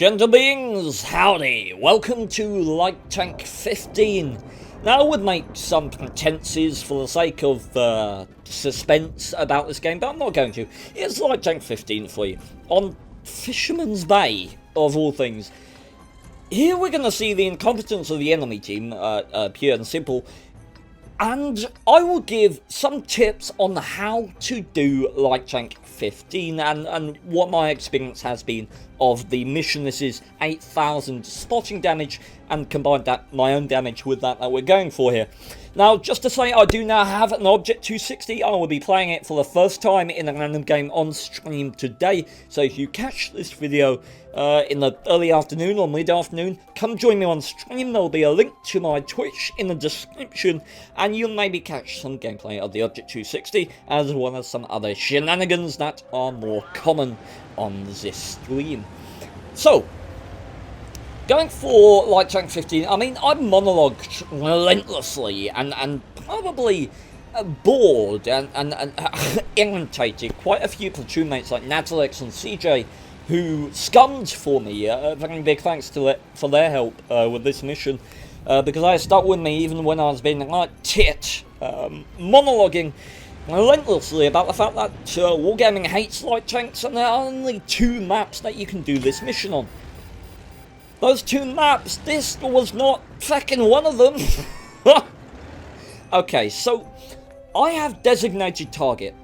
Gentle beings, howdy! Welcome to LT-15. Now I would make some pretenses for the sake of suspense about this game, but I'm not going to. Here's LT-15 for you, on Fisherman's Bay, of all things. Here we're going to see the incompetence of the enemy team, pure and simple, and I will give some tips on how to do LT-15 and what my experience has been of the mission. This is 8,000 spotting damage, and combine that my own damage with that we're going for here. Now, just to say, I do now have an Object 260. I will be playing it for the first time in a random game on stream today. So if you catch this video in the early afternoon or mid-afternoon, come join me on stream. There will be a link to my Twitch in the description, and you'll maybe catch some gameplay of the Object 260, as well as some other shenanigans that are more common on this stream. So, going for LT-15, I mean, I monologued relentlessly and probably bored and irritated quite a few platoon mates like Natalex and CJ, who scummed for me. Very big thanks for their help with this mission, because they stuck with me even when I was being like tit, monologuing relentlessly about the fact that Wargaming hates light tanks and there are only 2 maps that you can do this mission on. Those 2 maps, this was not fucking one of them. Okay, so I have designated target.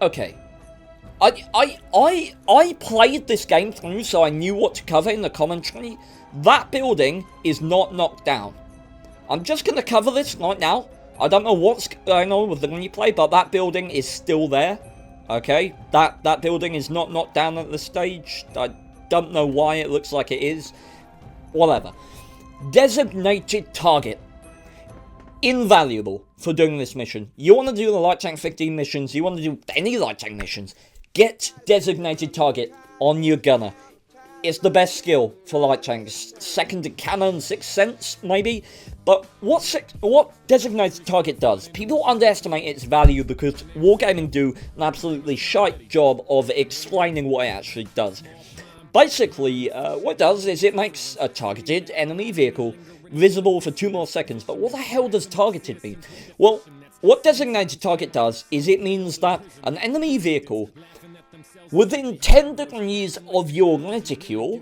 Okay. I played this game through, so I knew what to cover in the commentary. That building is not knocked down. I'm just going to cover this right now. I don't know what's going on with the replay, but that building is still there. Okay, that building is not knocked down at this stage. I don't know why it looks like it is. Whatever. Designated target. Invaluable for doing this mission. You want to do the LT-15 missions, you want to do any light tank missions, get designated target on your gunner. It's the best skill for light tanks. Second to cannon, 6th sense, maybe. But what designated target does, people underestimate its value because Wargaming do an absolutely shite job of explaining what it actually does. Basically, what it does is it makes a targeted enemy vehicle visible for 2 more seconds. But what the hell does targeted mean? Well, what designated target does is it means that an enemy vehicle within 10 degrees of your reticule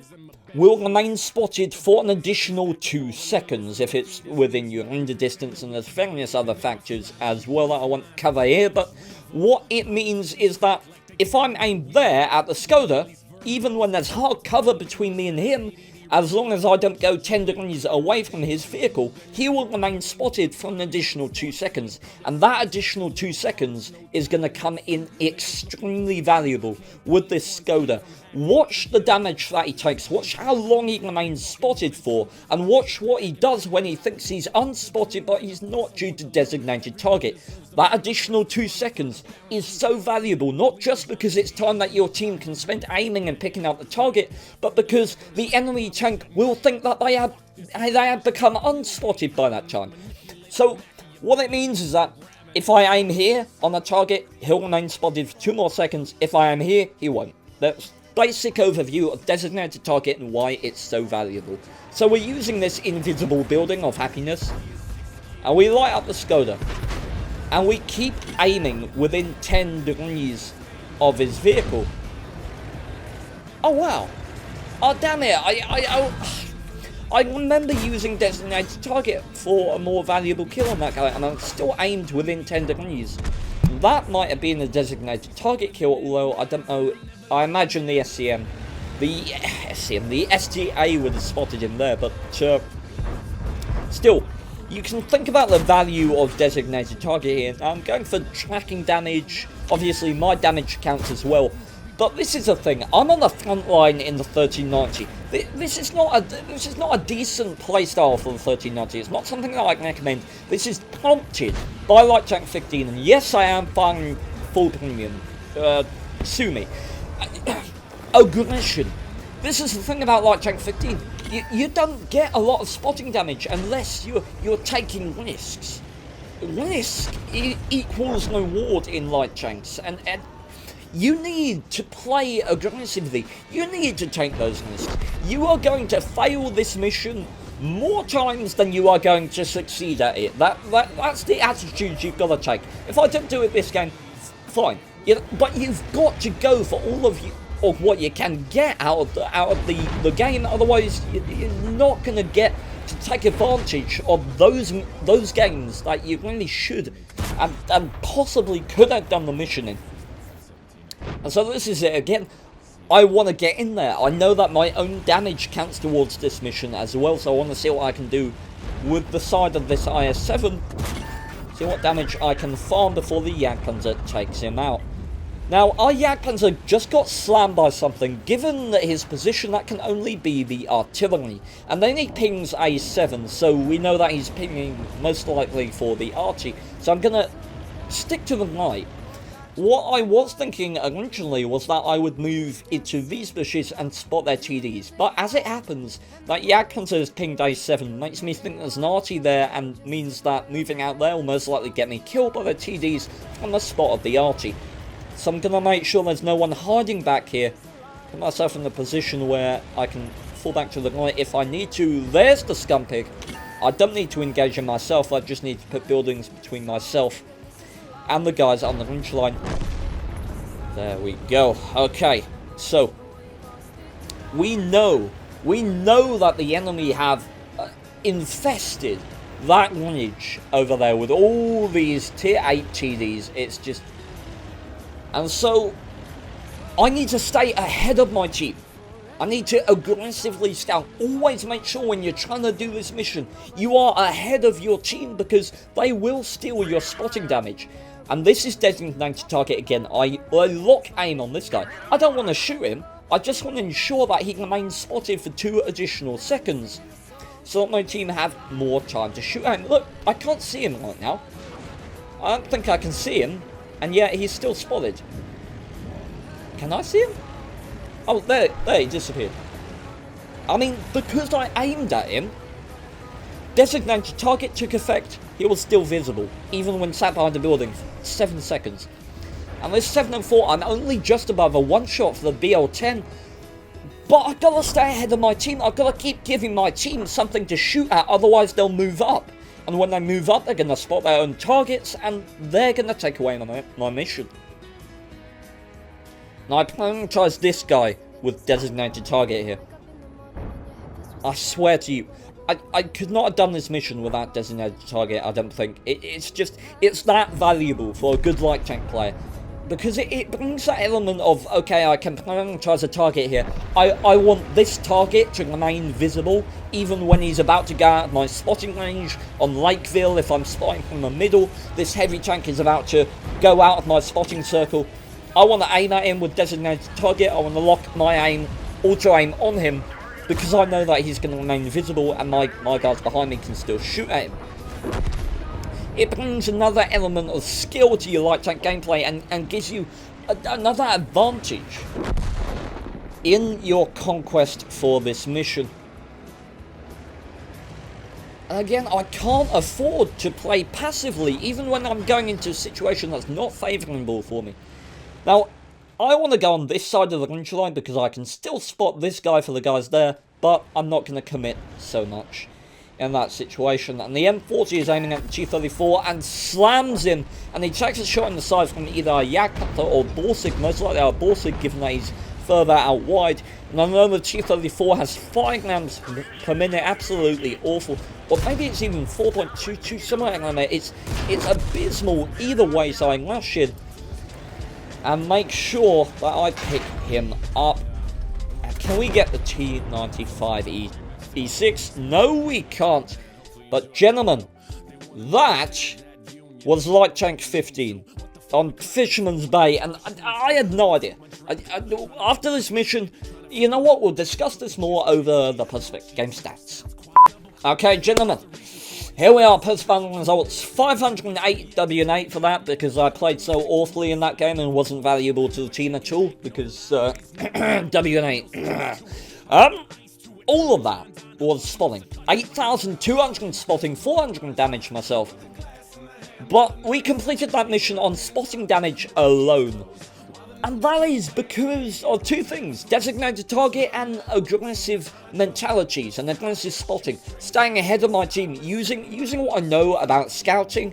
will remain spotted for an additional 2 seconds if it's within your render distance, and there's various other factors as well that I won't cover here. But what it means is that if I'm aimed there at the Skoda, even when there's hard cover between me and him, as long as I don't go 10 degrees away from his vehicle, he will remain spotted for an additional 2 seconds. And that additional 2 seconds is going to come in extremely valuable with this Skoda. Watch the damage that he takes, watch how long he remains spotted for, and watch what he does when he thinks he's unspotted but he's not due to designated target. That additional 2 seconds is so valuable, not just because it's time that your team can spend aiming and picking out the target, but because the enemy tank will think that they have become unspotted by that time. So what it means is that if I aim here on the target, he'll remain spotted for 2 more seconds. If I aim here, he won't. That's basic overview of designated target and why it's so valuable. So we're using this invisible building of happiness, and we light up the Skoda, and we keep aiming within 10 degrees of his vehicle. Oh wow. Oh damn it, I remember using designated target for a more valuable kill on that guy, and I'm still aimed within 10 degrees. That might have been a designated target kill, although I don't know. I imagine the the STA would have spotted him there, but still, you can think about the value of designated target here. I'm going for tracking damage. Obviously, my damage counts as well. But this is the thing. I'm on the front line in the 1390. This is not a decent playstyle for the 1390. It's not something that I can recommend. This is prompted by LT-15, and yes, I am firing full premium. Sue me. Aggression. This is the thing about LT-15. You don't get a lot of spotting damage unless you're taking risks. Risk equals reward in light tanks, and You need to play aggressively. You need to take those risks. You are going to fail this mission more times than you are going to succeed at it. That's the attitude you've got to take. If I don't do it this game, fine. But you've got to go for all of what you can get out of the game. Otherwise, you're not going to get to take advantage of those games that you really should and possibly could have done the mission in. And so this is it again. I want to get in there. I know that my own damage counts towards this mission as well, so I want to see what I can do with the side of this IS-7. See what damage I can farm before the Jagdpanzer takes him out. Now, our Jagdpanzer just got slammed by something. Given his position, that can only be the artillery. And then he pings A7, so we know that he's pinging most likely for the Archie. So I'm going to stick to the right. What I was thinking originally was that I would move into these bushes and spot their TDs, but as it happens, that Jagdpanzer has pinged A7 makes me think there's an Archie there, and means that moving out there will most likely get me killed by the TDs on the spot of the Archie. So I'm going to make sure there's no one hiding back here, put myself in a position where I can fall back to the right if I need to. There's the scum pig. I don't need to engage him myself, I just need to put buildings between myself and the guys on the ridge line. There we go. Okay, so we know that the enemy have infested that ridge over there with all these tier 8 TDs. It's just, and so I need to stay ahead of my team. I need to aggressively scout. Always make sure when you're trying to do this mission, you are ahead of your team, because they will steal your spotting damage. And this is designated target again. I lock aim on this guy. I don't want to shoot him. I just want to ensure that he remains spotted for 2 additional seconds, so that my team have more time to shoot him. Look, I can't see him right now. I don't think I can see him, and yet he's still spotted. Can I see him? Oh, there he disappeared. I mean, because I aimed at him, designated target took effect. He was still visible, even when sat behind the building for 7 seconds. And with 7 and 4, I'm only just above a 1-shot for the BL-10. But I've got to stay ahead of my team. I've got to keep giving my team something to shoot at, otherwise they'll move up. And when they move up, they're going to spot their own targets, and they're going to take away my mission. Now I prioritize this guy with designated target here. I swear to you, I could not have done this mission without designated target, I don't think. It's that valuable for a good light tank player. Because it brings that element of, okay, I can prioritize a target here. I want this target to remain visible, even when he's about to go out of my spotting range on Lakeville. If I'm spotting from the middle, this heavy tank is about to go out of my spotting circle. I want to aim at him with designated target. I want to lock my aim, auto aim on him, because I know that he's going to remain visible and my guys behind me can still shoot at him. It brings another element of skill to your light tank gameplay and gives you another advantage in your conquest for this mission. And again, I can't afford to play passively, even when I'm going into a situation that's not favourable for me. Now, I want to go on this side of the ridge line because I can still spot this guy for the guys there, but I'm not going to commit so much in that situation. And the M40 is aiming at the T-34 and slams him, and he takes a shot in the side from either a Jagdpanzer or Borsig, most likely a Borsig, given that he's further out wide. And I know the T-34 has 5 rounds per minute, absolutely awful. Or maybe it's even 4.22, somewhere around there. It's abysmal either way, so I rush in and make sure that I pick him up. Can we get the T-95 E6? No, we can't. But gentlemen, that was Light Tank 15 on Fisherman's Bay, and I had no idea. After this mission, you know what? We'll discuss this more over the post game stats. Okay, gentlemen. Here we are, post-battle results. 508 W8 for that, because I played so awfully in that game and wasn't valuable to the team at all, because W8. All of that was spotting. 8,200 spotting, 400 damage myself. But we completed that mission on spotting damage alone. And that is because of two things: designated target and aggressive mentalities and aggressive spotting. Staying ahead of my team, using what I know about scouting,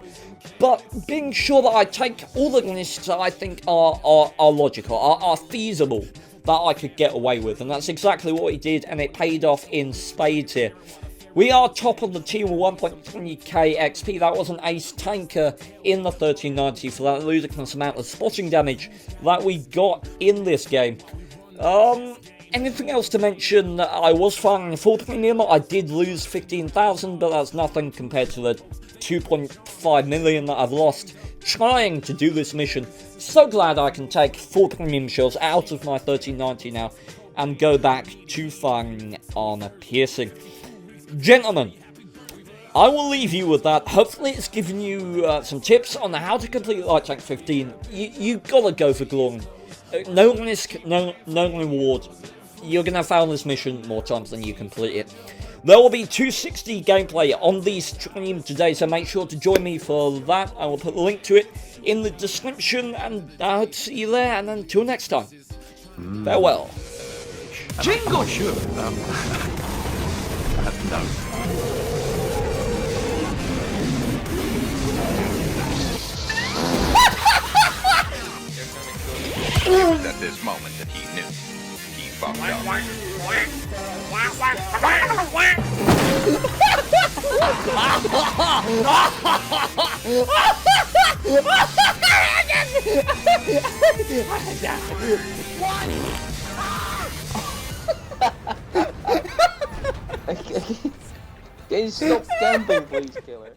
but being sure that I take all the risks that I think are logical, are feasible, that I could get away with. And that's exactly what he did, and it paid off in spades here. We are top of the team with 1.20k XP. That was an ace tanker in the 1390 for that ludicrous amount of spotting damage that we got in this game. Anything else to mention? I was firing full premium. I did lose 15,000, but that's nothing compared to the 2.5 million that I've lost trying to do this mission. So glad I can take full premium shells out of my 1390 now and go back to firing armor piercing. Gentlemen, I will leave you with that. Hopefully it's given you some tips on how to complete Light Tank 15. You gotta go for glory. No risk, no reward. You're gonna fail this mission more times than you complete it. There will be 260 gameplay on the stream today, so make sure to join me for that. I will put a link to it in the description, and I hope to see you there. And until next time, farewell. Jingle! Sure. No. It was at this moment that he knew he fucked up. Can you stop camping, please, killer?